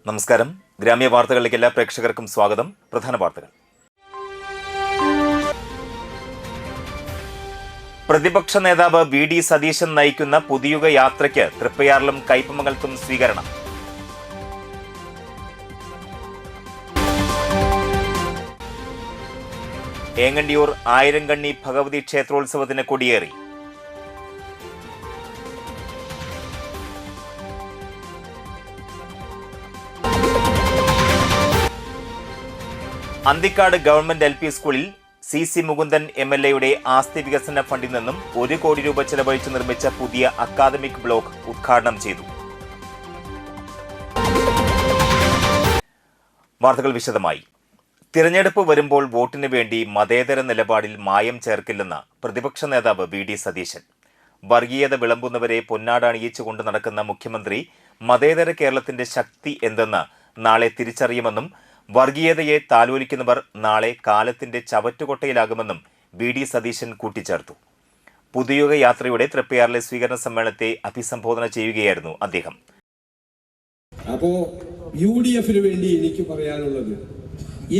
നമസ്കാരം. ഗ്രാമ്യ വാർത്തകളിലേക്ക് എല്ലാ പ്രേക്ഷകർക്കും സ്വാഗതം. പ്രധാന വാർത്തകൾ. പ്രതിപക്ഷ നേതാവ് വി.ഡി. സതീശൻ നയിക്കുന്ന പുതുയുഗ യാത്രയ്ക്ക് തൃപ്പയാറിലും കയ്പമംഗലത്തും സ്വീകരണം. ഏങ്ങണ്ടിയൂർ ആയിരംകണ്ണി ഭഗവതി ക്ഷേത്രോത്സവത്തിന് കൊടിയേറി. അന്തിക്കാട് ഗവൺമെന്റ് LP സ്കൂളിൽ C.C. മുകുന്ദൻ MLA-യുടെ ആസ്തി വികസന ഫണ്ടിൽ നിന്നും 1 കോടി രൂപ ചെലവഴിച്ച് നിർമ്മിച്ച പുതിയ അക്കാദമിക് ബ്ലോക്ക് ഉദ്ഘാടനം ചെയ്തു. വാർത്തകൾ വിശദമായി. തിരഞ്ഞെടുപ്പ് വരുമ്പോൾ വോട്ടിന് വേണ്ടി മതേതര നിലപാടിൽ മായം ചേർക്കില്ലെന്ന പ്രതിപക്ഷ നേതാവ് വി.ഡി. സതീശൻ. വർഗീയത വിളമ്പുന്നവരെ പൊന്നാടണിയിച്ചുകൊണ്ട് നടക്കുന്ന മുഖ്യമന്ത്രി മതേതര കേരളത്തിന്റെ ശക്തി എന്തെന്ന് നാളെ തിരിച്ചറിയുമെന്നും വർഗീയതയെ താലോലിക്കുന്നവർ നാളെ കാലത്തിന്റെ ചവറ്റുകൊട്ടയിലാകുമെന്നും വി.ഡി. സതീശൻ കൂട്ടിച്ചേർത്തു. പുതുയുഗ യാത്രയുടെ തൃപ്പയാറിലെ സ്വീകരണ സമ്മേളനത്തെ അഭിസംബോധന ചെയ്യുകയായിരുന്നു അദ്ദേഹം. അപ്പോ UDF-ന് വേണ്ടി എനിക്ക് പറയാനുള്ളത്,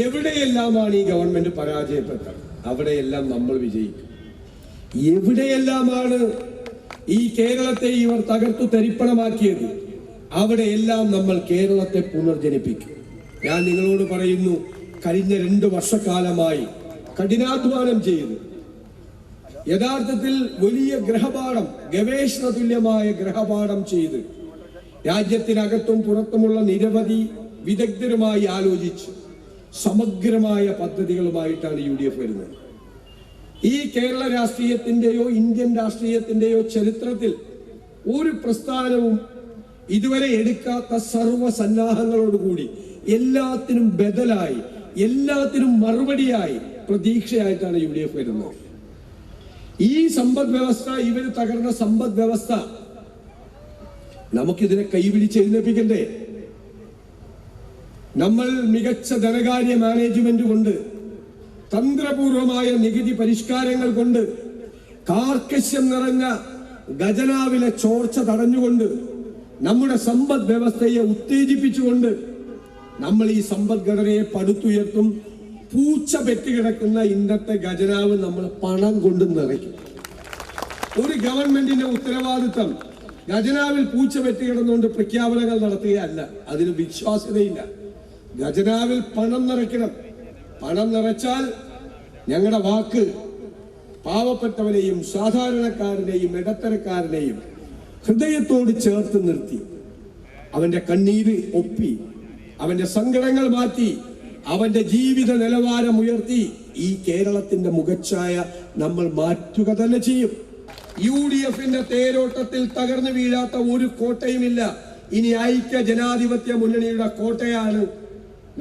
എവിടെയെല്ലാമാണ് ഈ ഗവൺമെന്റ് പരാജയപ്പെട്ടത് അവിടെയെല്ലാം നമ്മൾ വിജയിക്കും. എവിടെയെല്ലാമാണ് ഈ കേരളത്തെ ഇവർ തകർത്തു തരിപ്പണമാക്കിയത് അവിടെയെല്ലാം നമ്മൾ കേരളത്തെ പുനർജനിപ്പിക്കും. ഞാൻ നിങ്ങളോട് പറയുന്നു, കഴിഞ്ഞ 2 വർഷക്കാലമായി കഠിനാധ്വാനം ചെയ്ത് യഥാർത്ഥത്തിൽ വലിയ ഗ്രഹപാഠം, ഗവേഷണ തുല്യമായ ഗ്രഹപാഠം ചെയ്ത് രാജ്യത്തിനകത്തും പുറത്തുമുള്ള നിരവധി വിദഗ്ധരുമായി ആലോചിച്ച് സമഗ്രമായ പദ്ധതികളുമായിട്ടാണ് UDF വരുന്നത്. ഈ കേരള രാഷ്ട്രീയത്തിന്റെയോ ഇന്ത്യൻ രാഷ്ട്രീയത്തിന്റെയോ ചരിത്രത്തിൽ ഒരു പ്രസ്ഥാനവും ഇതുവരെ എടുക്കാത്ത സർവ്വസന്നാഹങ്ങളോടുകൂടി എല്ലാത്തിനും ബദലായി, എല്ലാത്തിനും മറുപടിയായി, പ്രതീക്ഷയായിട്ടാണ് UDF വരുന്നത്. ഈ സമ്പദ് വ്യവസ്ഥ, ഇവര് തകർന്ന സമ്പദ് വ്യവസ്ഥ നമുക്കിതിനെ കൈപിടിച്ചെഴുന്നേൽപ്പിക്കണ്ടേ? നമ്മൾ മികച്ച ധനകാര്യ മാനേജ്മെന്റ് കൊണ്ട്, തന്ത്രപൂർവമായ നികുതി പരിഷ്കാരങ്ങൾ കൊണ്ട്, കാർക്കശ്യം നിറഞ്ഞ ഖജനാവിലെ ചോർച്ച തടഞ്ഞുകൊണ്ട്, നമ്മുടെ സമ്പദ് വ്യവസ്ഥയെ ഉത്തേജിപ്പിച്ചുകൊണ്ട് നമ്മൾ ഈ സമ്പദ്ഘടനയെ പടുത്തുയർത്തും. പൂച്ച പെറ്റുകിടക്കുന്ന ഇന്നത്തെ ഖജനാവ് നമ്മൾ പണം കൊണ്ട് നിറയ്ക്കും. ഒരു ഗവൺമെന്റിന്റെ ഉത്തരവാദിത്തം ഖജനാവിൽ പൂച്ച പെറ്റുകിടന്നുകൊണ്ട് പ്രഖ്യാപനങ്ങൾ നടത്തുകയല്ല. അതിന് വിശ്വാസ്യതയില്ല. ഖജനാവിൽ പണം നിറയ്ക്കണം. പണം നിറച്ചാൽ ഞങ്ങളുടെ വാക്ക് പാവപ്പെട്ടവരെയും സാധാരണക്കാരനെയും ഇടത്തരക്കാരനെയും ഹൃദയത്തോട് ചേർത്ത് നിർത്തി, അവന്റെ കണ്ണീര് ഒപ്പി, അവന്റെ സങ്കടങ്ങൾ മാറ്റി, അവന്റെ ജീവിത നിലവാരം ഉയർത്തി ഈ കേരളത്തിന്റെ മുഖച്ഛായ നമ്മൾ മാറ്റുക തന്നെ ചെയ്യും. UDF-ന്റെ തേരോട്ടത്തിൽ തകർന്നു വീഴാത്ത ഒരു കോട്ടയുമില്ല. ഇനി ഐക്യ ജനാധിപത്യ മുന്നണിയുടെ കോട്ടയാണ്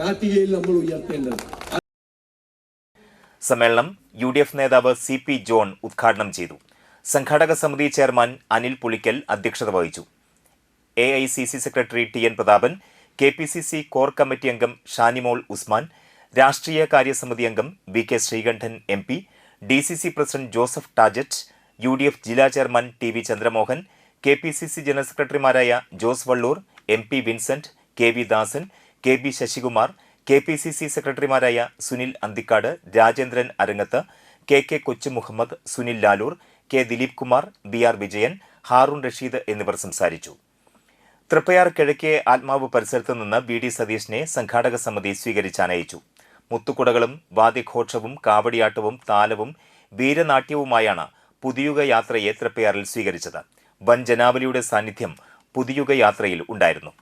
നാട്ടികയിൽ നമ്മൾ ഉയർത്തേണ്ടത്. സമ്മേളനം UDF നേതാവ് CP ജോൺ ഉദ്ഘാടനം ചെയ്തു. സംഘാടക സമിതി ചെയർമാൻ അനിൽ പുളിക്കൽ അധ്യക്ഷത വഹിച്ചു. AICC secretary TN Prathapan, KPCC core committee അംഗം ഷാനിമോൾ ഉസ്മാൻ, രാഷ്ട്രീയ കാര്യസമിതി അംഗം VK Sreekandan MP, DCC president Joseph Tajet, UDF ജില്ലാ chairman TV Chandramohan, KPCC general സെക്രട്ടറിമാരായ Jose Vallur, MP Vincent, KV Dasan, KB Sasikumar, KPCC സെക്രട്ടറിമാരായ സുനിൽ അന്തിക്കാട്, രാജേന്ദ്രൻ അരങ്ങത്ത്, KK Kochumuhammed, Sunil Lalur, K Dileep Kumar, BR Vijayan, Haroon Rasheed എന്നിവർ സംസാരിച്ചു. തൃപ്പയാർ കിഴക്കേ ആത്മാവ് പരിസരത്ത് നിന്ന് വി.ഡി. സതീശനെ സംഘാടക സമിതി സ്വീകരിച്ചാനയിച്ചു. മുത്തുകുടകളും വാദ്യഘോഷവും കാവടിയാട്ടവും താലവും വീരനാട്യവുമായാണ് പുതുയുഗ യാത്രയെ തൃപ്പയാറിൽ സ്വീകരിച്ചത്. വൻ ജനാവലിയുടെ സാന്നിധ്യം പുതുയുഗ യാത്രയിൽ ഉണ്ടായിരുന്നു.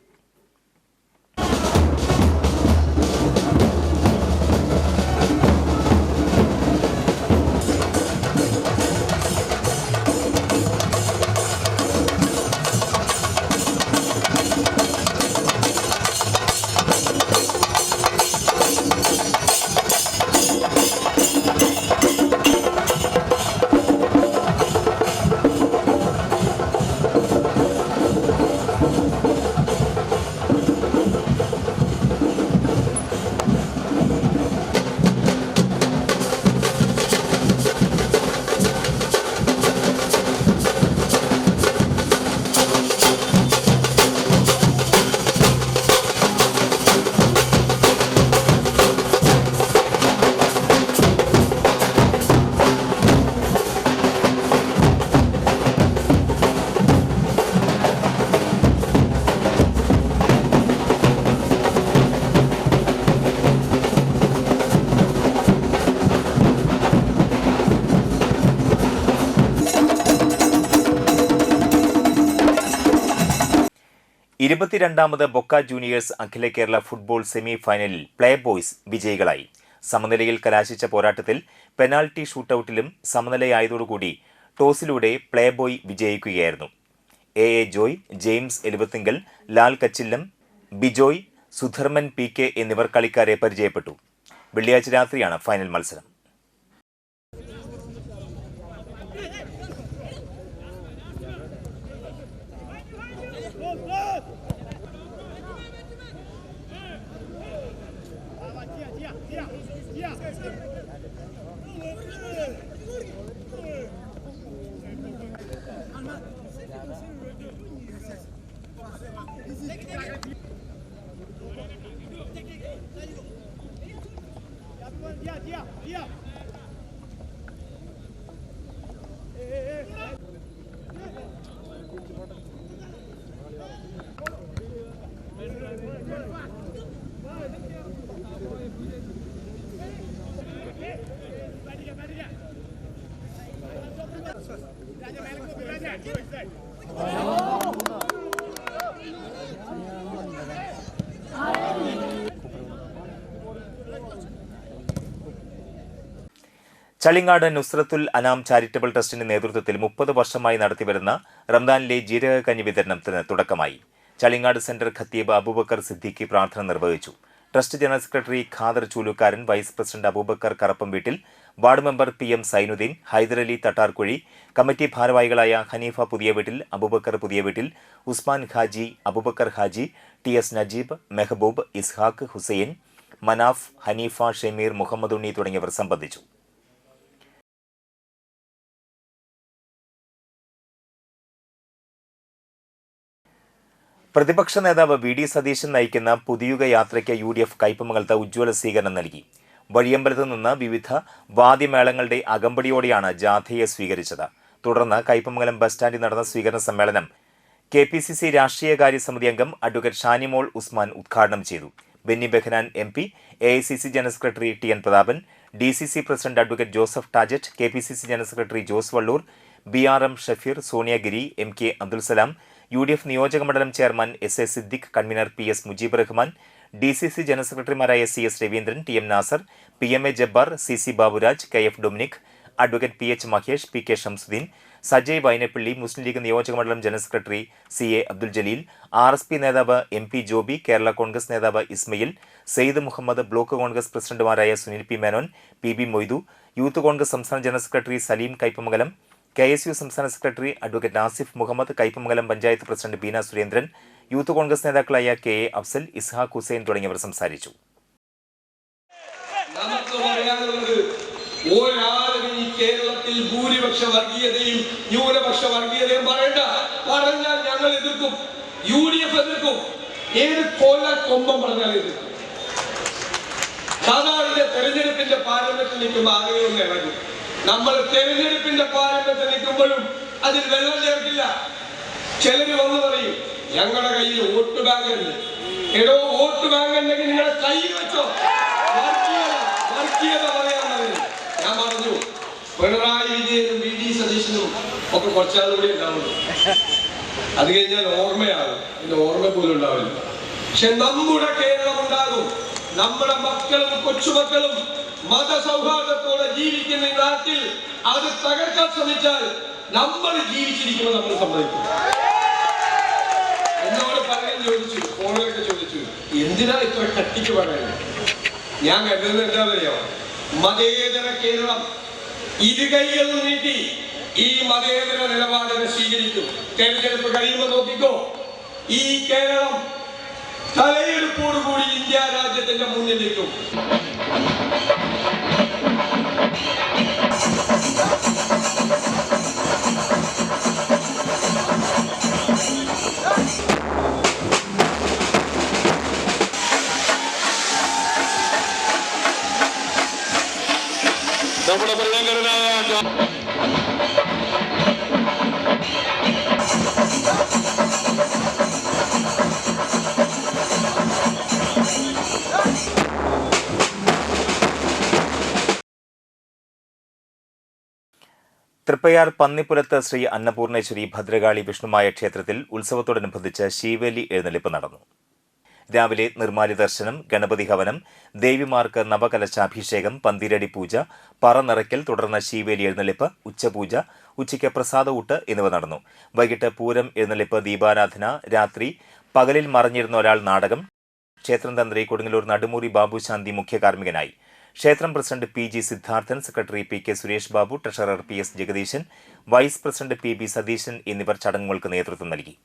22ാമത് ബൊക്ക ജൂനിയേഴ്സ് അഖില കേരള ഫുട്ബോൾ സെമി ഫൈനലിൽ പ്ലേ ബോയ്സ് വിജയികളായി. സമനിലയിൽ കലാശിച്ച പോരാട്ടത്തിൽ പെനാൽറ്റി ഷൂട്ടൌട്ടിലും സമനിലയായതോടുകൂടി ടോസിലൂടെ പ്ലേ ബോയ് വിജയിക്കുകയായിരുന്നു. എ ജോയ്, ജെയിംസ് എലുവത്തിങ്കൽ, ലാൽ കച്ചില്ലം, ബിജോയ്, സുധർമൻ PK എന്നിവർ കളിക്കാരെ പരിചയപ്പെട്ടു. വെള്ളിയാഴ്ച രാത്രിയാണ് ഫൈനൽ മത്സരം. ചളിങ്ങാട് നുസ്രത്തുൽ അനാം ചാരിറ്റബിൾ ട്രസ്റ്റിന്റെ നേതൃത്വത്തിൽ 30 വർഷമായി നടത്തിവരുന്ന റംദാനിലെ ജീരകക്കഞ്ഞി വിതരണത്തിന് തുടക്കമായി. ചളിങ്ങാട് സെന്റർ ഖത്തീബ് അബൂബക്കർ സിദ്ദീഖി പ്രാർത്ഥന നിർവഹിച്ചു. Trust general secretary Khader Choolukkaran, vice president Aboobacker Karappamveettil, ward member PM Sainudheen, Haiderali Thattarkuzhi, committee ഭാരവാഹികളായ ഹനീഫ പുതിയവീട്ടിൽ, അബൂബക്കർ പുതിയവീട്ടിൽ, ഉസ്മാൻ ഹാജി, അബൂബക്കർ ഹാജി, TS നജീബ്, മെഹബൂബ്, ഇസ്ഹാഖ്, ഹുസൈൻ, മനാഫ്, ഹനീഫ, ഷമീർ, മുഹമ്മദ് ഉണ്ണി തുടങ്ങിയവർ സംബന്ധിച്ചു. പ്രതിപക്ഷ നേതാവ് VD സതീശൻ നയിക്കുന്ന പുതിയുഗ യാത്രയ്ക്ക് UDF കയ്പമംഗലത്ത് ഉജ്ജ്വല സ്വീകരണം നൽകി. വഴിയമ്പലത്ത് നിന്ന് വിവിധ വാദ്യമേളങ്ങളുടെ അകമ്പടിയോടെയാണ് ജാഥയെ സ്വീകരിച്ചത്. തുടർന്ന് കയ്പമംഗലം ബസ് സ്റ്റാൻഡിൽ നടന്ന സ്വീകരണ സമ്മേളനം KPCC രാഷ്ട്രീയകാര്യ സമിതി അംഗം അഡ്വക്കേറ്റ് ഷാനിമോൾ ഉസ്മാൻ ഉദ്ഘാടനം ചെയ്തു. Benny Behanan MP, AICC general secretary TN Prathapan, DCC president advocate Joseph Tajet, KPCC general secretary Jose Vallur, BRM Shafeer, Soniyagiri, MK Abdulsalam, UDF നിയോജക മണ്ഡലം chairman SA Siddique, convener PS Mujeeb Rahman, DCC general സെക്രട്ടറിമാരായ CS Raveendran, TM Nasar, PMA Jabbar, CC Baburaj, KF Dominic, advocate PH Mahesh, PK Shamsudheen, Sajay Vainappally, Muslim League നിയോജക മണ്ഡലം general secretary CA Abdul Jaleel, RSP നേതാവ് MP Joby, Kerala Congress നേതാവ് Ismail, Syed Muhammad, block Congress പ്രസിഡന്റുമാരായ Sunil P Menon, PB Moidu, youth Congress സംസ്ഥാന general secretary Saleem Kaipamangalam, KSU സംസ്ഥാന secretary advocate Nasif Muhammad, Kaipamangalam panchayat president Beena Surendran, youth Congress നേതാക്കളായ KA അഫ്സൽ, ഇസ്ഹാഖ് ഹുസൈൻ തുടങ്ങിയവർ സംസാരിച്ചു. കേരളത്തിൽ ഭൂരിപക്ഷ വർഗീയതയും ന്യൂനപക്ഷ വർഗീയതയും പറഞ്ഞാൽ ഞങ്ങൾ എതിർക്കും. UDF എതിർക്കും. ഏത് കൊമ്പം പറഞ്ഞാൽ എതിർക്കും. സാധാരണ തെരഞ്ഞെടുപ്പിന്റെ പാരമ്പര്യത്തിൽ നിൽക്കുമ്പോൾ ആകെ ഒന്ന് ഇറങ്ങും. നമ്മൾ തെരഞ്ഞെടുപ്പിന്റെ പാരമ്പര്യത്തിൽ നിൽക്കുമ്പോഴും അതിൽ വെള്ളം ചേർക്കില്ല. ചിലര് വന്ന് പറയും ഞങ്ങളുടെ കയ്യിൽ വോട്ട് ബാങ്ക് ഉണ്ട്. എടോ, വോട്ട് ബാങ്ക് ഉണ്ടെങ്കിൽ നിങ്ങളുടെ കയ്യിൽ വെച്ചോ. വർഗീയത പറയാൻ പറഞ്ഞു. ഞാൻ പറഞ്ഞു പിണറായി വിജയനും VD സതീശനും ഒക്കെ കുറച്ചാളുകൂടി ഉണ്ടാവുള്ളൂ. അത് കഴിഞ്ഞാൽ ഓർമ്മയാകും. പിന്നെ ഓർമ്മ പോലും ഉണ്ടാവില്ല. പക്ഷെ നമ്മുടെ കേരളം ഉണ്ടാകും. നമ്മുടെ മക്കളും കൊച്ചുമക്കളും മതസൗഹാർദ്ദത്തോടെ ജീവിക്കുന്ന ഈ നാട്ടിൽ അത് തകർക്കാൻ ശ്രമിച്ചാൽ നമ്മൾ ജീവിച്ചിരിക്കുമ്പോൾ നമ്മൾ സമ്മതിക്കും. എന്നോട് പലരും ചോദിച്ചു, ഫോണിലൊക്കെ ചോദിച്ചു, എന്തിനാ ഇത്ര കട്ടിക്ക് പറയുന്നത്? ഞാൻ കരുതുന്നത് എന്താണെന്നറിയോ? മതേതര കേരളം ഇരുകൈകൾ നീട്ടി ഈ മതേതര നിലപാടിനെ സ്വീകരിക്കും. തെരഞ്ഞെടുപ്പ് കഴിയുമ്പോൾ നോക്കിക്കോ, ഈ കേരളം തലയെടുപ്പോടുകൂടി ഇന്ത്യ രാജ്യത്തിന്റെ മുന്നിലേക്കും. നമ്മുടെ പ്രിയങ്കരനായ തൃപ്പയാർ പന്നിപ്പുലത്ത് ശ്രീ അന്നപൂർണേശ്വരി ഭദ്രകാളി വിഷ്ണുമായ ക്ഷേത്രത്തിൽ ഉത്സവത്തോടനുബന്ധിച്ച് ശീവേലി എഴുന്നള്ളിപ്പ് നടന്നു. രാവിലെ നിർമ്മാല്യ ദർശനം, ഗണപതി ഹവനം, ദേവിമാർക്ക് നവകലശാഭിഷേകം, പന്തിരടി പൂജ, പറ നിറയ്ക്കൽ, തുടർന്ന് ശീവേലി എഴുന്നള്ളിപ്പ്, ഉച്ചപൂജ, ഉച്ചയ്ക്ക് പ്രസാദഊട്ട് എന്നിവ നടന്നു. വൈകിട്ട് പൂരം എഴുന്നള്ളിപ്പ്, ദീപാരാധന, രാത്രി പകലിൽ മറഞ്ഞിരുന്ന ഒരാൾ നാടകം. ക്ഷേത്രം തന്ത്രി കൊടുങ്ങല്ലൂർ നടുമുറി ബാബുശാന്തി മുഖ്യ കാർമ്മികനായി. ക്ഷേത്രം president PG Siddharthan, secretary PK Suresh Babu, treasurer PS ജഗദീശൻ, വൈസ് പ്രസിഡന്റ് PB സതീശൻ എന്നിവർ ചടങ്ങുകൾക്ക് നേതൃത്വം നൽകി.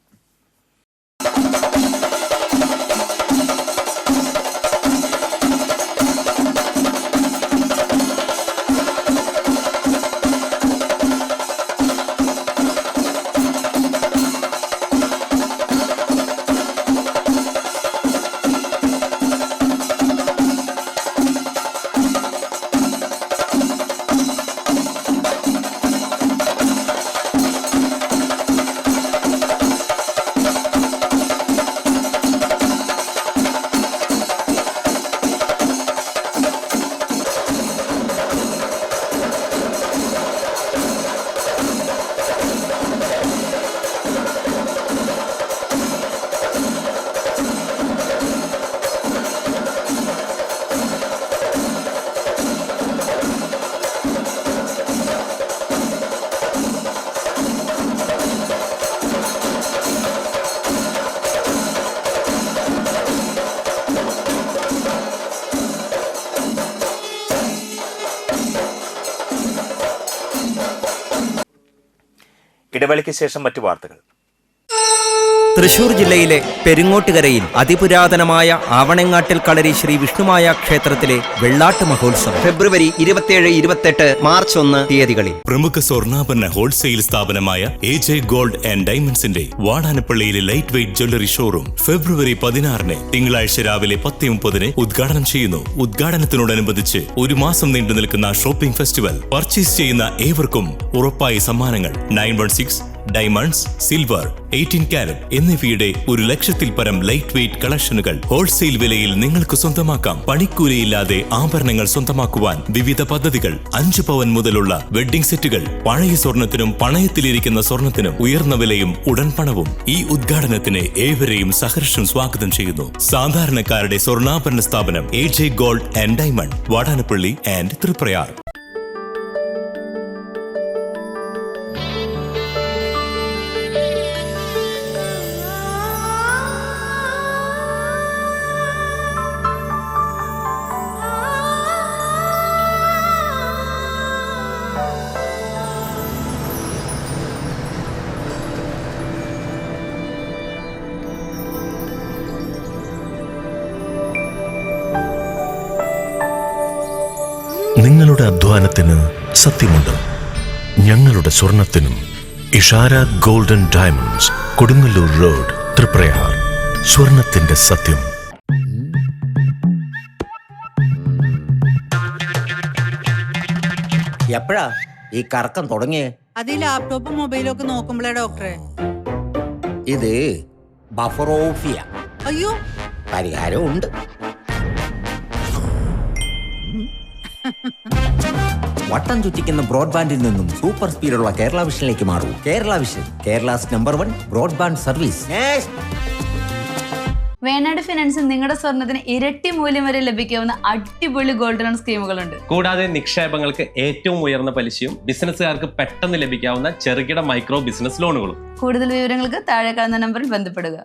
ഇടവേളയ്ക്ക് ശേഷം മറ്റു വാർത്തകൾ. തൃശൂർ ജില്ലയിലെ പെരിങ്ങോട്ടുകരയിൽ അതിപുരാതനമായ ആവണങ്ങാട്ടിൽ കളരി ശ്രീ വിഷ്ണുമായ ക്ഷേത്രത്തിലെ വെള്ളാട്ട് മഹോത്സവം ഫെബ്രുവരി 27, 28, മാർച്ച് 1 തീയതികളിൽ. പ്രമുഖ സ്വർണ്ണാഭരണ ഹോൾസെയിൽ സ്ഥാപനമായ AJ ഗോൾഡ് ആൻഡ് ഡയമണ്ട്സിന്റെ വാടാനപ്പള്ളിയിലെ light weight jewellery showroom February 16 തിങ്കളാഴ്ച രാവിലെ 10:30 ഉദ്ഘാടനം ചെയ്യുന്നു. ഉദ്ഘാടനത്തിനോടനുബന്ധിച്ച് ഒരു മാസം നീണ്ടു നിൽക്കുന്ന ഷോപ്പിംഗ് ഫെസ്റ്റിവൽ. പർച്ചേസ് ചെയ്യുന്ന ഏവർക്കും ഉറപ്പായ സമ്മാനങ്ങൾ. 916 ഡയമണ്ട്സ്, സിൽവർ, 18 കാരറ്റ് എന്നിവയുടെ 100,000-ൽ പരം ലൈറ്റ് വെയ്റ്റ് കളക്ഷനുകൾ ഹോൾസെയിൽ വിലയിൽ നിങ്ങൾക്ക് സ്വന്തമാക്കാം. പണിക്കൂലിയില്ലാതെ ആഭരണങ്ങൾ സ്വന്തമാക്കുവാൻ വിവിധ പദ്ധതികൾ. 5 പവൻ മുതലുള്ള വെഡ്ഡിംഗ് സെറ്റുകൾ. പഴയ സ്വർണത്തിനും പണയത്തിലിരിക്കുന്ന സ്വർണത്തിനും ഉയർന്ന വിലയും ഉടൻ പണവും. ഈ ഉദ്ഘാടനത്തിന് ഏവരെയും സഹർഷം സ്വാഗതം ചെയ്യുന്നു. സാധാരണക്കാരുടെ സ്വർണ്ണാഭരണ സ്ഥാപനം AJ gold and diamond, Vadanappally and Triprayar. നിങ്ങളുടെ അധ്വാനത്തിന് സത്യമുണ്ട്. ഞങ്ങളുടെ സ്വർണത്തിനും. Ishara golden diamonds, Kodungallur road, Triprayar. സ്വർണത്തിന്റെ സത്യം. എപ്പോഴാ ഈ കറക്കം തുടങ്ങിയേ? അത് ഈ ലാപ്ടോപ്പും മൊബൈലും ഒക്കെ നോക്കുമ്പോഴേ ഡോക്ടറെ. ഇത് ബഫറോഫിയ. അയ്യോ, പരിഹാരവും ഉണ്ട്. വട്ടം ചുറ്റിക്കുന്ന ബ്രോഡ്ബാൻഡിൽ നിന്നും സൂപ്പർ സ്പീഡുള്ള കേരള വിഷനിലേക്ക് മാറൂ. Kerala vision, Kerala's number 1 broadband service. Venad ഫിനാൻസിൽ നിങ്ങളുടെ സ്വർണ്ണത്തിന് ഇരട്ടി മൂല്യം വരെ ലഭിക്കാവുന്ന അടിപൊളി ഗോൾഡ് ലോൺ സ്കീമുകളുണ്ട്. കൂടാതെ നിക്ഷേപങ്ങൾക്ക് ഏറ്റവും ഉയർന്ന പലിശയും ബിസിനസ്സുകാർക്ക് പെട്ടെന്ന് ലഭിക്കാവുന്ന ചെറുകിട മൈക്രോ ബിസിനസ് ലോണുകളും. കൂടുതൽ വിവരങ്ങൾക്ക് താഴെ കാണുന്ന നമ്പറിൽ ബന്ധപ്പെടുക.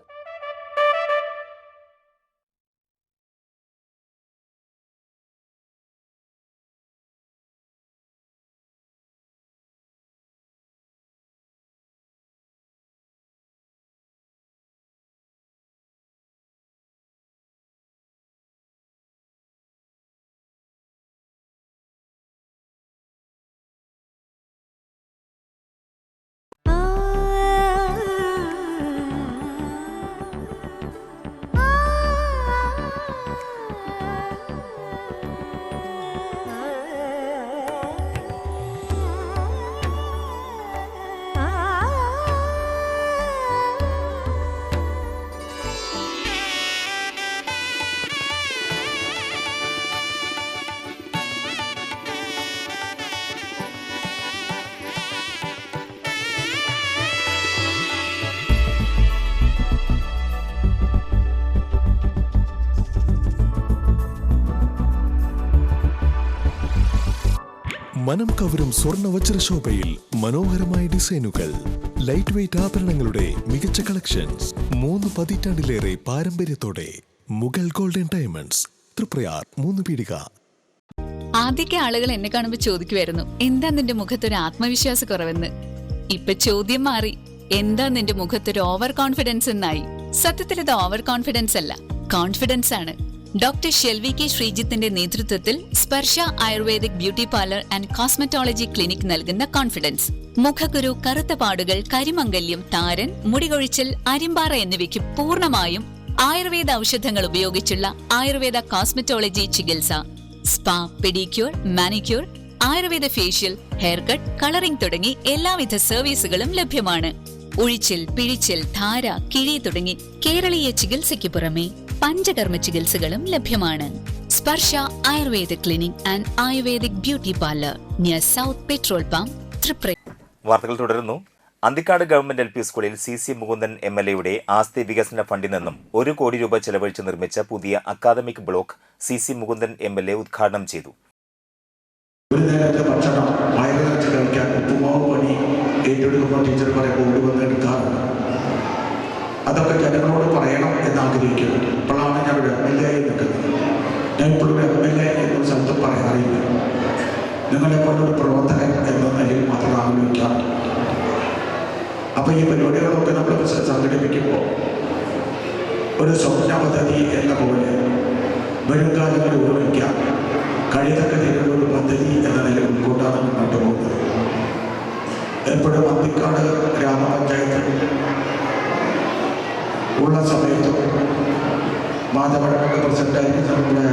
മനം കവരും സ്വർണ്ണ വജ്രശോഭയിൽ മനോഹരമായ ഡിസൈനുകൾ, ലൈറ്റ് വെയ്റ്റ് ആഭരണങ്ങളുടെ മികച്ച കളക്ഷൻസ്, 3 പതിറ്റാണ്ടിലേറെ പാരമ്പര്യത്തോടെ മുഗൾ ഗോൾഡൻ ഡയമണ്ട്സ്, തൃപ്രയാർ 3 പീടിക. ആദ്യമൊക്കെ ആളുകൾ എന്നെ കാണുമ്പോൾ ചോദിക്കുമായിരുന്നു, എന്താ നിന്റെ മുഖത്തൊരു ആത്മവിശ്വാസ കുറവെന്ന്. ഇപ്പൊ ചോദ്യം മാറി, എന്താ നിന്റെ മുഖത്തൊരു ഓവർ കോൺഫിഡൻസ് എന്നായി. സത്യത്തിൽ ഇത് ഓവർ കോൺഫിഡൻസ് അല്ല, കോൺഫിഡൻസ് ആണ്. ഡോക്ടർ ഷെൽവി കെ ശ്രീജിത്തിന്റെ നേതൃത്വത്തിൽ Sparsha Ayurvedic beauty parlour and cosmetology clinic നൽകുന്ന കോൺഫിഡൻസ്. മുഖക്കുരു, കറുത്ത പാടുകൾ, കരിമംഗല്യം, താരൻ, മുടികൊഴിച്ചൽ, അരിമ്പാറ എന്നിവയ്ക്ക് പൂർണ്ണമായും ആയുർവേദ ഔഷധങ്ങൾ ഉപയോഗിച്ചുള്ള ആയുർവേദ കോസ്മെറ്റോളജി ചികിത്സ. Spa, pedicure, manicure, Ayurveda facial, hair cut, colouring തുടങ്ങി എല്ലാവിധ സർവീസുകളും ലഭ്യമാണ്. ഉഴിച്ചിൽ, പിഴിച്ചിൽ, ധാര, കിഴി തുടങ്ങി കേരളീയ ചികിത്സയ്ക്ക് പുറമെ പഞ്ചകർമ്മ ചികിത്സകളും ലഭ്യമാണ്. Sparsha Ayurveda clinic and Ayurvedic beauty parlour near south petrol pump, Triprayar. വാർത്തകൾ തുടരുന്നു. അന്തിക്കാട് ഗവൺമെന്റ് LP സ്കൂളിൽ CC മുകുന്ദൻ MLA ആസ്തി വികസന ഫണ്ടിൽ നിന്നും 1 കോടി രൂപ ചെലവഴിച്ച് നിർമ്മിച്ച പുതിയ academic block CC Mukundan MLA ഉദ്ഘാടനം ചെയ്തു. ഒരു നേരത്തെ ഭക്ഷണം വയറ് നിറച്ച് കഴിക്കാൻ ഉപ്പുമാവ് പണി ഏറ്റെടുക്കുമ്പോൾ ടീച്ചർമാരെ കൊണ്ടുവന്ന് എടുക്കാറുണ്ട്. അതൊക്കെ ജനങ്ങളോട് പറയണം എന്നാഗ്രഹിക്കുന്നു. ഇപ്പോഴാണ് ഞാൻ ഒരു MLA നിൽക്കുന്നത്. ഞാൻ ഇപ്പോഴും MLA എന്നൊരു സ്ഥലത്ത് പറയാറില്ല. നിങ്ങളെപ്പോലൊരു പ്രവർത്തകൻ എന്ന നിലയിൽ മാത്രം ആഗ്രഹിക്കാം. അപ്പോൾ ഈ പരിപാടികളൊക്കെ നമ്മൾ സംഘടിപ്പിക്കുമ്പോൾ ഒരു സ്വപ്ന പദ്ധതി എന്ന പോലെ വരും കാലങ്ങളിൽ ഓർമ്മിക്കാം, കഴിയത്തക്ക രീതിയിലുള്ള ഒരു പദ്ധതി എന്ന നിലയിൽ മുൻകൂട്ടാണ് മുന്നോട്ട് പോകുന്നത്. എപ്പോഴും അന്തിക്കാട് ഗ്രാമപഞ്ചായത്ത് ഉള്ള സമയത്തും മാധവടമൊക്കെ പ്രസിഡന്റായിരിക്കും, നമ്മുടെ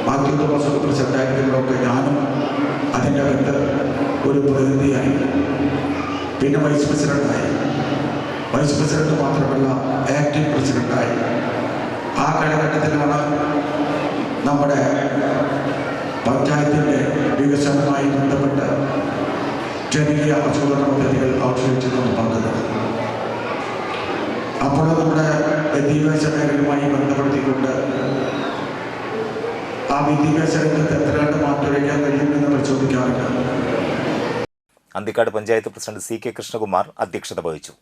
മാത്യു തോമസൊക്കെ പ്രസിഡന്റായിരിക്കുമ്പോഴൊക്കെ ഞാനും അതിൻ്റെ അകത്ത് ഒരു പ്രതിനിധിയായി, പിന്നെ വൈസ് പ്രസിഡന്റായി, വൈസ് പ്രസിഡന്റ് മാത്രമല്ല ആക്ടിംഗ് പ്രസിഡന്റായി. ആ കാലഘട്ടത്തിലാണ് നമ്മുടെ പഞ്ചായത്തിൻ്റെ വികസനവുമായി ബന്ധപ്പെട്ട് ജനകീയ ആസൂത്രണ പദ്ധതികൾ ആവിഷ്കരിച്ച് നടപ്പാക്കുന്നത്. അപ്പോൾ നമ്മുടെ വിദ്യാഭ്യാസ മേഖലയുമായി ബന്ധപ്പെടുത്തിക്കൊണ്ട് ആ വിദ്യാഭ്യാസ രംഗത്ത് എത്ര കണ്ട് മാറ്റൊഴിക്കാൻ കഴിയുമെന്ന് പരിശോധിക്കാറുണ്ട്. അന്തിക്കാട് പഞ്ചായത്ത് പ്രസിഡന്റ് CK കൃഷ്ണകുമാർ അധ്യക്ഷത വഹിച്ചു.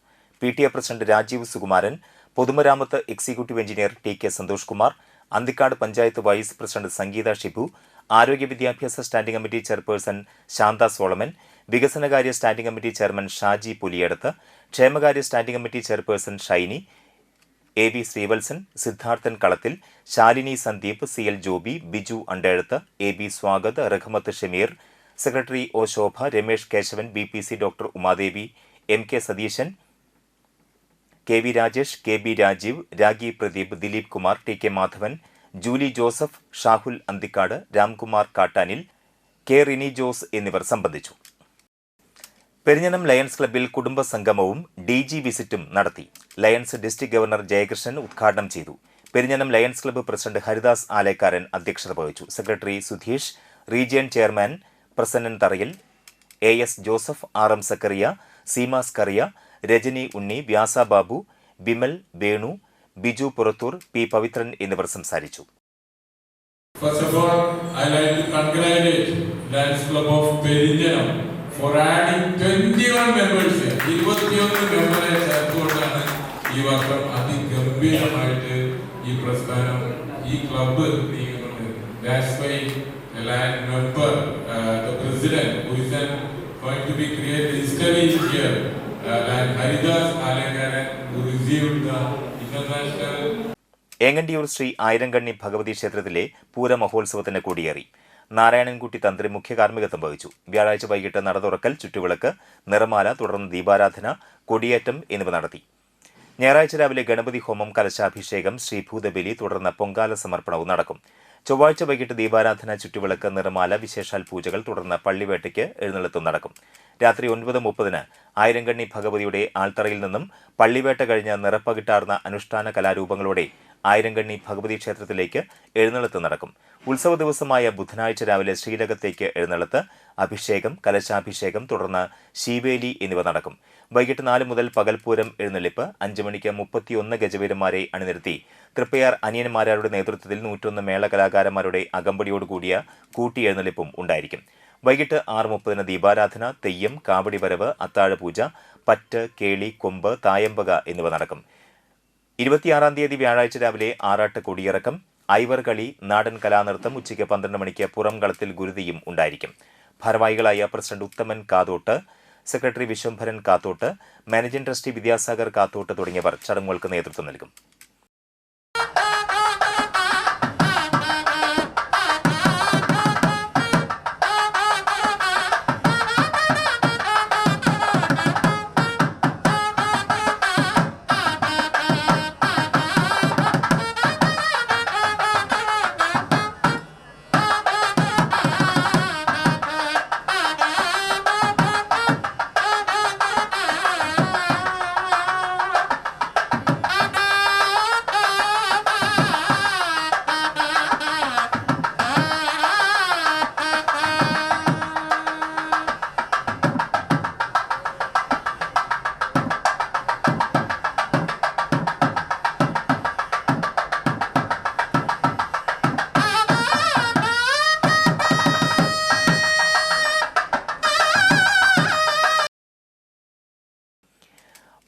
PTA പ്രസിഡന്റ് രാജീവ് സുകുമാരൻ, പൊതുമരാമത്ത് executive engineer TK Santhosh Kumar, Anthikad panchayat vice president Sangeetha Shibu, ആരോഗ്യ വിദ്യാഭ്യാസ standing committee chairperson Shantha Solomon, വികസനകാര്യ standing committee chairman Shaji Puliyadath, ക്ഷേമകാര്യ standing committee chairperson Shiny, AV Sreevalsan, Siddharthan Kalathil, Shalini Sandeep, CL Joby, Biju Andezhath, AB Swagath, Rahmath Shameer, secretary O Shobha, Ramesh Keshavan, BPC doctor Umadevi, MK Satheesan, KV Rajesh, KB Rajeev, Ragi Pradeep, Dileep Kumar, TK Madhavan, Julie Joseph, Shahul Anthikad, Ramkumar Kattanil, K Rini Jose എന്നിവർ സംബന്ധിച്ചു. പെരിഞ്ഞനം ലയൺസ് ക്ലബ്ബിൽ കുടുംബ സംഗമവും DG വിസിറ്റും നടത്തി. ലയൺസ് ഡിസ്ട്രിക്ട് ഗവർണർ ജയകൃഷ്ണൻ ഉദ്ഘാടനം ചെയ്തു. Perinjanam Lions Club president Haridas Alekkaran അധ്യക്ഷത വഹിച്ചു. Secretary Sudheesh, region chairman Prasannan Tharayil, AS Joseph, RM Sakkariya, Seemas Kariya, Rajani ഉണ്ണി, വ്യാസ ബാബു, ബിമൽ, വേണു, ബിജു പുറത്തൂർ, P പവിത്രൻ എന്നിവർ സംസാരിച്ചു. First of all, I like to congratulate Lions Club of Perijam for adding 21 members here. 21 members ചേർത്തുകൊണ്ടാണ് ഈ വർഷം അതിഗംഭീരമായിട്ട് ഈ പ്രസ്ഥാനം, ഈ club നീങ്ങുന്നുണ്ട്. That's why the land member, the president, who is going to be created history here, and Haridas Alekaran, who received the international. Engandiyur Shri Ayirankanni Bhagavathi ക്ഷേത്രത്തിലെ പൂരമഹോത്സവത്തിന് കൊടിയേറി. നാരായണൻകുട്ടി തന്ത്രി മുഖ്യ കാർമ്മികത്വം വഹിച്ചു. വ്യാഴാഴ്ച വൈകിട്ട് നട തുറക്കൽ, ചുറ്റുവിളക്ക്, നിറമാല, തുടർന്ന് ദീപാരാധന, കൊടിയേറ്റം എന്നിവ നടത്തി. ഞായറാഴ്ച രാവിലെ ഗണപതി ഹോമം, കലശാഭിഷേകം, ശ്രീഭൂതബലി, തുടർന്ന് പൊങ്കാല സമർപ്പണവും നടക്കും. ചൊവ്വാഴ്ച വൈകിട്ട് ദീപാരാധന, ചുറ്റുവിളക്ക്, നിറമാല, വിശേഷാൽ പൂജകൾ, തുടർന്ന് പള്ളിവേട്ടയ്ക്ക് എഴുന്നള്ളത്തും നടക്കും. രാത്രി 9:30 ആയിരങ്കണ്ണി ഭഗവതിയുടെ ആൽത്തറയിൽ നിന്നും പള്ളിവേട്ട കഴിഞ്ഞ് നിറപ്പകിട്ടാർന്ന അനുഷ്ഠാന കലാരൂപങ്ങളോടെ ആയിരങ്കണ്ണി ഭഗവതി ക്ഷേത്രത്തിലേക്ക് എഴുന്നള്ളത്ത് നടക്കും. ഉത്സവ ദിവസമായ ബുധനാഴ്ച രാവിലെ ശ്രീലകത്തേക്ക് എഴുന്നള്ളത്ത്, അഭിഷേകം, കലശാഭിഷേകം, തുടർന്ന് ശീവേലി എന്നിവ നടക്കും. വൈകിട്ട് 4 മുതൽ പകൽപൂരം എഴുന്നള്ളിപ്പ്. 5 മണിക്ക് 31 ഗജവീരന്മാരെ അണിനിരത്തി തൃപ്പയാർ അനിയന്മാരുടെ നേതൃത്വത്തിൽ 101 മേള കലാകാരന്മാരുടെ അകമ്പടിയോടുകൂടിയ കൂട്ടിയെഴുന്നള്ളിപ്പും ഉണ്ടായിരിക്കും. വൈകിട്ട് 6:30 ദീപാരാധന, തെയ്യം, കാവടി വരവ്, അത്താഴപൂജ, പറ്റ്, കേളി, കൊമ്പ്, തായമ്പക എന്നിവ നടക്കും. 26 തീയതി വ്യാഴാഴ്ച രാവിലെ ആറാട്ട് കൊടിയിറക്കം, ഐവർ കളി, നാടൻ കലാനൃത്തം. ഉച്ചയ്ക്ക് 12 മണിക്ക് പുറംകളത്തിൽ ഗുരുതിയും ഉണ്ടായിരിക്കും. ഭാരവാഹികളായ president Uthaman Kathott, secretary Vishwambharan Kathott, managing trustee Vidyasagar Kathott തുടങ്ങിയവർ ചടങ്ങുകൾക്ക് നേതൃത്വം നൽകും.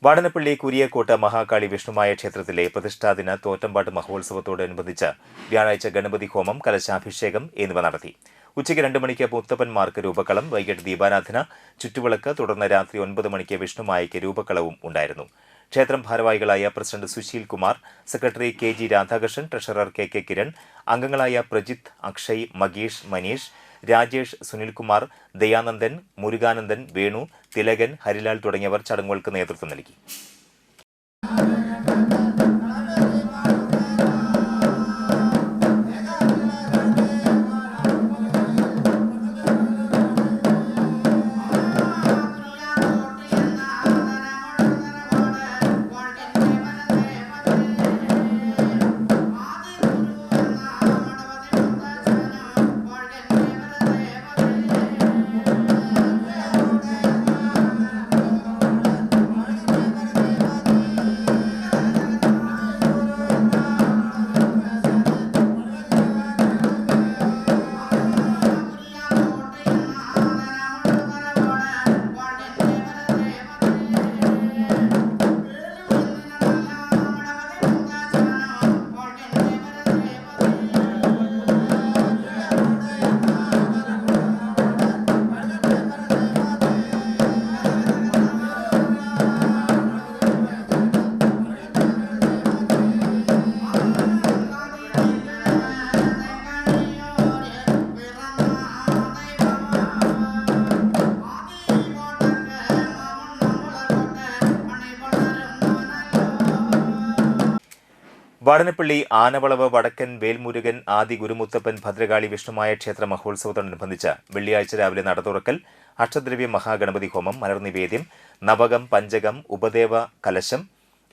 വാടനപ്പള്ളി കുരിയക്കോട്ട് മഹാകാളി വിഷ്ണുമായ ക്ഷേത്രത്തിലെ പ്രതിഷ്ഠാദിന തോറ്റമ്പാട്ട് മഹോത്സവത്തോടനുബന്ധിച്ച് വ്യാഴാഴ്ച ഗണപതി ഹോമം, കലശാഭിഷേകം എന്നിവ നടത്തി. ഉച്ചയ്ക്ക് 2 മണിക്ക് മുത്തപ്പന്മാർക്ക് രൂപക്കളം, വൈകിട്ട് ദീപാരാധന, ചുറ്റുവിളക്ക്, തുടർന്ന് രാത്രി 9 മണിക്ക് വിഷ്ണുമായയ്ക്ക് രൂപക്കളവും ഉണ്ടായിരുന്നു. ക്ഷേത്രം ഭാരവാഹികളായ president Sushil Kumar, secretary KG Radhakrishnan, treasurer KK Kiran, അംഗങ്ങളായ പ്രജിത്ത്, അക്ഷയ്, മഗീഷ്, മനീഷ്, രാജേഷ്, സുനിൽകുമാർ, ദയാനന്ദൻ, മുരുകാനന്ദൻ, വേണു, തിലകൻ, ഹരിലാൽ തുടങ്ങിയവർ ചടങ്ങുകൾക്ക് നേതൃത്വം നൽകി. വാടനപ്പള്ളി ആനവളവ് വടക്കൻ വേൽമുരുകൻ ആദി ഗുരുമുത്തപ്പൻ ഭദ്രകാളി വിഷ്ണുമായ ക്ഷേത്ര മഹോത്സവത്തോടനുബന്ധിച്ച് വെള്ളിയാഴ്ച രാവിലെ നട തുറക്കൽ, അഷ്ടദ്രവ്യ മഹാഗണപതി ഹോമം, മലർനിവേദ്യം, നവകം, പഞ്ചകം, ഉപദേവ കലശം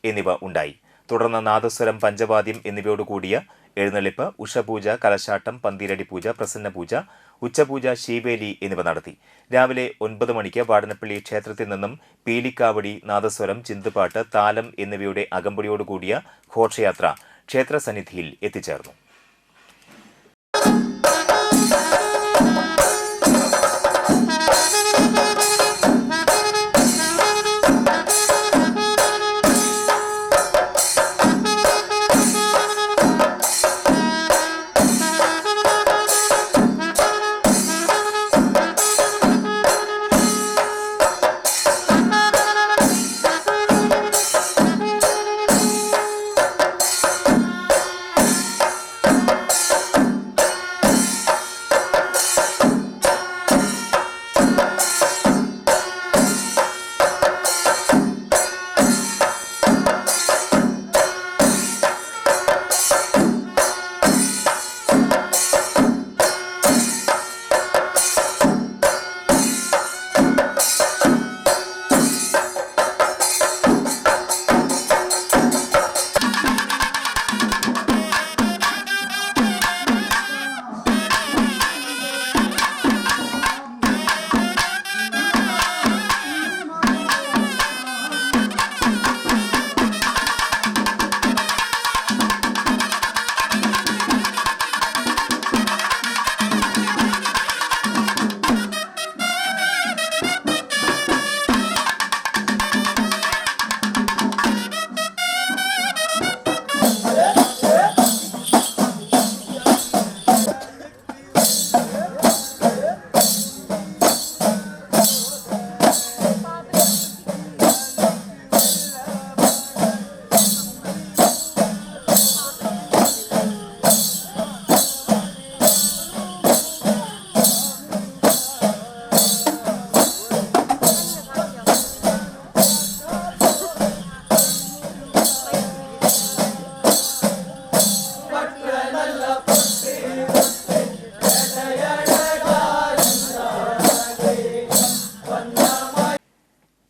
എന്നിവ ഉണ്ടായി. തുടർന്ന് നാദസ്വരം, പഞ്ചവാദ്യം എന്നിവയോടുകൂടിയ എഴുന്നള്ളിപ്പ്, ഉഷപൂജ, കലശാട്ടം, പന്തീരടി പൂജ, പ്രസന്ന പൂജ, ഉച്ചപൂജ, ശീവേലി എന്നിവ നടത്തി. രാവിലെ 9 മണിക്ക് വാടനപ്പള്ളി ക്ഷേത്രത്തിൽ നിന്നും പീലിക്കാവടി, നാദസ്വരം, ചിന്തുപാട്ട്, താലം എന്നിവയുടെ അകമ്പടിയോടുകൂടിയ ഘോഷയാത്ര ക്ഷേത്രസന്നിധിയിൽ എത്തിച്ചേർന്നു.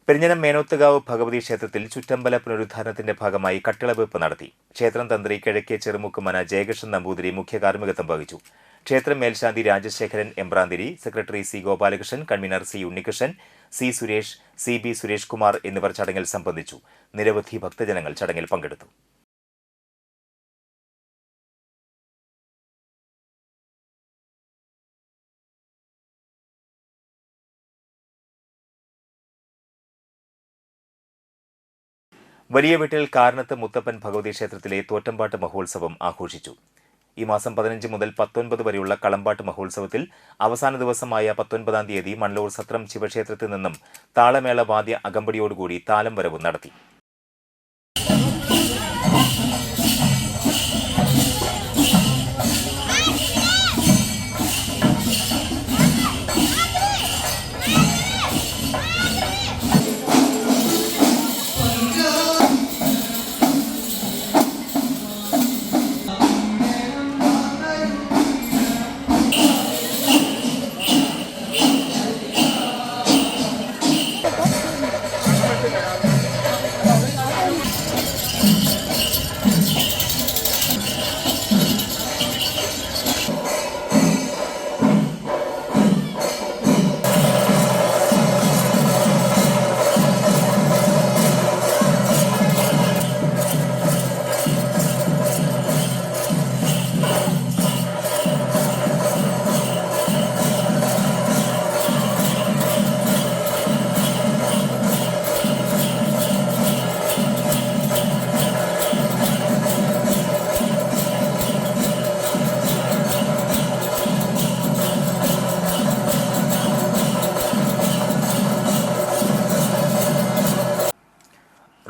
പെരിഞ്ഞനം മേനോത്തുകാവ് ഭഗവതി ക്ഷേത്രത്തിൽ ചുറ്റമ്പല പുനരുദ്ധാരണത്തിന്റെ ഭാഗമായി കട്ടിളവെപ്പ് നടത്തി. ക്ഷേത്രം തന്ത്രി കിഴക്കേ ചെറുമുക്കുമന ജയകൃഷ്ണൻ നമ്പൂതിരി മുഖ്യ കാർമ്മികത്വം വഹിച്ചു. ക്ഷേത്രം മേൽശാന്തി Rajasekharan Embranthiri, secretary C Gopalakrishnan, convener C Unnikrishnan, C Suresh, C B Suresh Kumar എന്നിവർ ചടങ്ങിൽ സംബന്ധിച്ചു. നിരവധി ഭക്തജനങ്ങൾ ചടങ്ങിൽ പങ്കെടുത്തു. വലിയ വീട്ടിൽ കാരണത്ത് മുത്തപ്പൻ ഭഗവതി ക്ഷേത്രത്തിലെ തോറ്റമ്പാട്ട് മഹോത്സവം ആഘോഷിച്ചു. ഈ മാസം 15 മുതൽ 19 വരെയുള്ള കളമ്പാട്ട് മഹോത്സവത്തിൽ അവസാന ദിവസമായ 19-ാം തീയതി മണ്ണൂർ സത്രം ശിവക്ഷേത്രത്തിൽ നിന്നും താളമേള വാദ്യ അകമ്പടിയോടുകൂടി താലം വരവ് നടത്തി.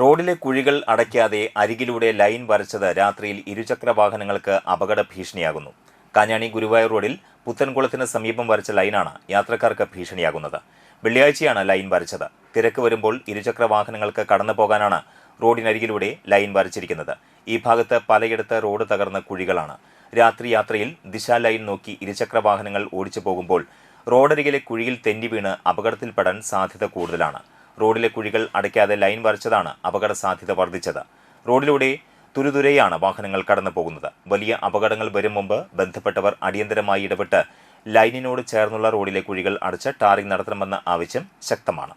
റോഡിലെ കുഴികൾ അടയ്ക്കാതെ അരികിലൂടെ ലൈൻ വരച്ചത് രാത്രിയിൽ ഇരുചക്ര വാഹനങ്ങൾക്ക് അപകട ഭീഷണിയാകുന്നു. കാഞ്ഞാണി ഗുരുവായൂർ റോഡിൽ പുത്തൻകുളത്തിന് സമീപം വരച്ച ലൈനാണ് യാത്രക്കാർക്ക് ഭീഷണിയാകുന്നത്. വെള്ളിയാഴ്ചയാണ് ലൈൻ വരച്ചത്. തിരക്ക് വരുമ്പോൾ ഇരുചക്ര വാഹനങ്ങൾക്ക് കടന്നു പോകാനാണ് റോഡിനരികിലൂടെ ലൈൻ വരച്ചിരിക്കുന്നത്. ഈ ഭാഗത്ത് പലയിടത്ത് റോഡ് തകർന്ന കുഴികളാണ്. രാത്രി യാത്രയിൽ ദിശാ ലൈൻ നോക്കി ഇരുചക്ര വാഹനങ്ങൾ ഓടിച്ചു പോകുമ്പോൾ റോഡരികിലെ കുഴിയിൽ തെന്നി വീണ് അപകടത്തിൽപ്പെടാൻ സാധ്യത കൂടുതലാണ്. റോഡിലെ കുഴികൾ അടയ്ക്കാതെ ലൈൻ വരച്ചതാണ് അപകട സാധ്യത വർദ്ധിച്ചത്. റോഡിലൂടെ തുരുതുരയാണ് വാഹനങ്ങൾ കടന്നു പോകുന്നത്. വലിയ അപകടങ്ങൾ വരും മുമ്പ് ബന്ധപ്പെട്ടവർ അടിയന്തരമായി ഇടപെട്ട് ലൈനിനോട് ചേർന്നുള്ള റോഡിലെ കുഴികൾ അടച്ച് ടാറിംഗ് നടത്തണമെന്ന ആവശ്യം ശക്തമാണ്.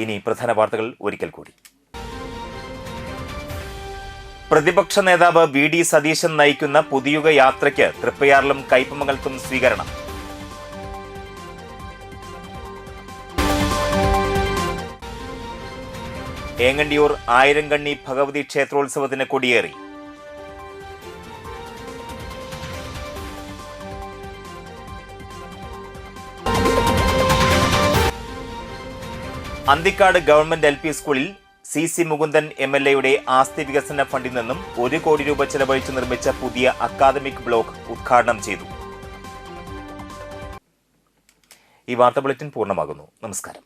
ഇനി പ്രധാന വാർത്തകൾ ഒരിക്കൽ കൂടി. പ്രതിപക്ഷ നേതാവ് VD സതീശൻ നയിക്കുന്ന പുതിയുഗ യാത്രയ്ക്ക് തൃപ്പയാറിലും കയ്പമംഗലത്തും സ്വീകരണം. ഏങ്ങണ്ടിയൂർ ആയിരംകണ്ണി ഭഗവതി ക്ഷേത്രോത്സവത്തിന് കൊടിയേറി. അന്തിക്കാട് ഗവൺമെന്റ് LP സ്കൂളിൽ CC മുകുന്ദൻ MLA-യുടെ ആസ്തി വികസന ഫണ്ടിൽ നിന്നും 1 കോടി രൂപ ചെലവഴിച്ച് നിർമ്മിച്ച പുതിയ അക്കാദമിക് ബ്ലോക്ക് ഉദ്ഘാടനം ചെയ്തു. ഈ വാർത്താ ബുള്ളറ്റിൻ പൂർണ്ണമാകുന്നു. നമസ്കാരം.